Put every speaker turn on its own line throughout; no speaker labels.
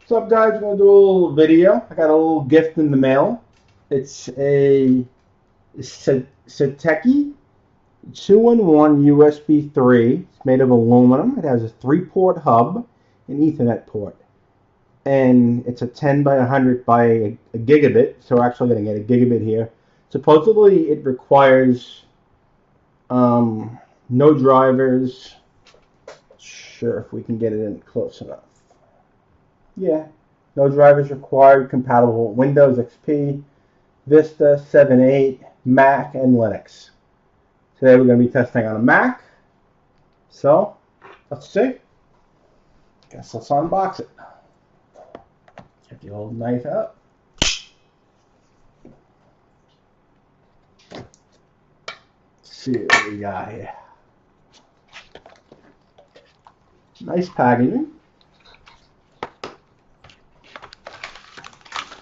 What's up, guys? We're going to do a little video. I got a little gift in the mail. It's a Satechi 2-in-1 USB 3. It's made of aluminum. It has a 3-port hub, an Ethernet port. And it's a 10 by 100 by a gigabit. So we're actually going to get a gigabit here. Supposedly it requires no drivers. Sure if we can get it in close enough. Yeah, no drivers required, compatible with Windows XP, Vista, 7.8, Mac, and Linux. Today we're going to be testing on a Mac. So, let's see. Guess let's unbox it. Get the old knife out. Let's see what we got here. Nice packaging.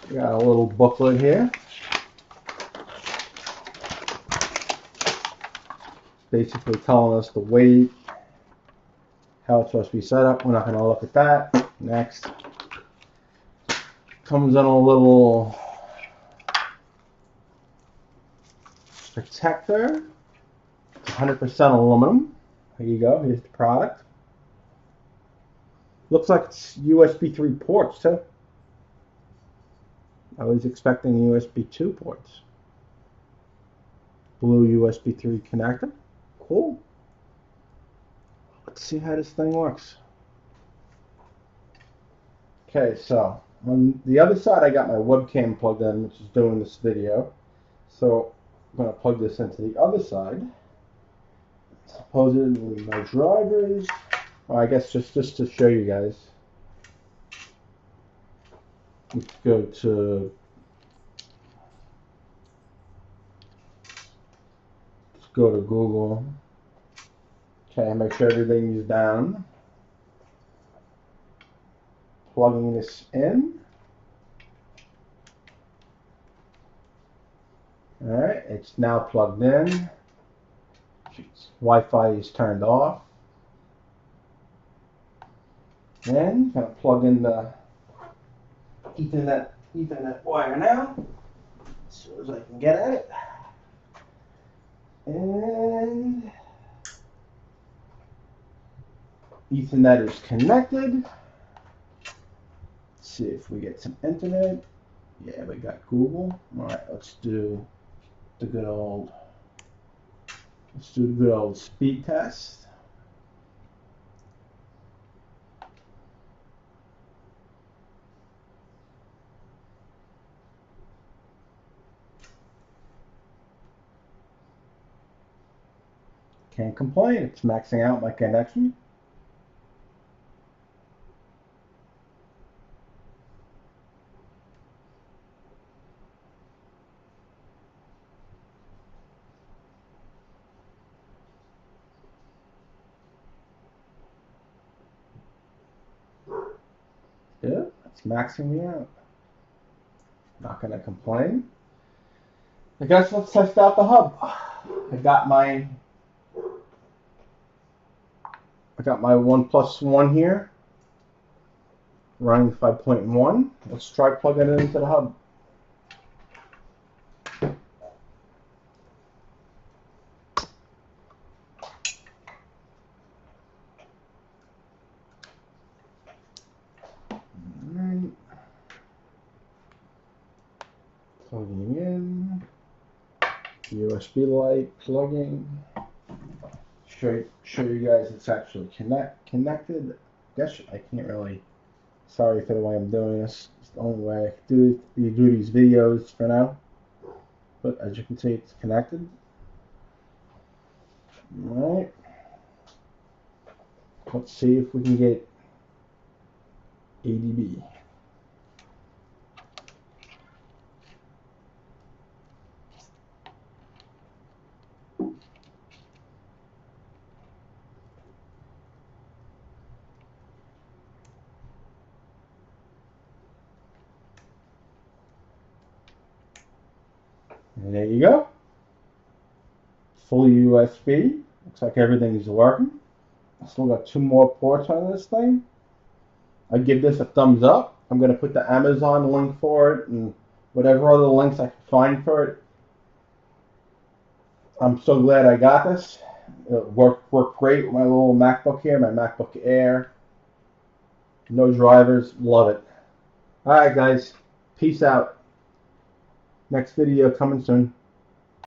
We got a little booklet here. Basically telling us the weight, how it's supposed to be set up. We're not going to look at that. Next. Comes in a little protector. 100% aluminum. Here you go. Here's the product. Looks like it's USB 3 ports too. I was expecting USB 2 ports. Blue USB 3 connector. Cool. Let's see how this thing works. Okay, so on the other side I got my webcam plugged in, which is doing this video. So I'm going to plug this into the other side. Supposedly my drivers. Well, I guess just to show you guys. Let's go to Google. Okay, make sure everything is down. Plugging this in. Alright, it's now plugged in. Wi-Fi is turned off. Then I'm going to plug in the Ethernet wire now, as soon as I can get at it. And Ethernet is connected. Let's see if we get some internet. Yeah, we got Google. All right, let's do the good old speed test. Can't complain, it's maxing out my connection. Yeah, it's maxing me out. Not gonna complain. I guess let's test out the hub. I got my 1+1 here, running 5.1. Let's try plugging it into the hub. Alright. Plugging in. USB light plugging. Show you guys it's actually connected. Guess I can't really. Sorry for the way I'm doing this. It's the only way I can do these videos for now. But as you can see, it's connected. All right. Let's see if we can get ADB. And there you go. Full USB. Looks like everything is working. I still got 2 more ports on this thing. I give this a thumbs up. I'm going to put the Amazon link for it and whatever other links I can find for it. I'm so glad I got this. It worked great with my little MacBook here, my MacBook Air. No drivers, love it. Alright guys, peace out. Next video coming soon.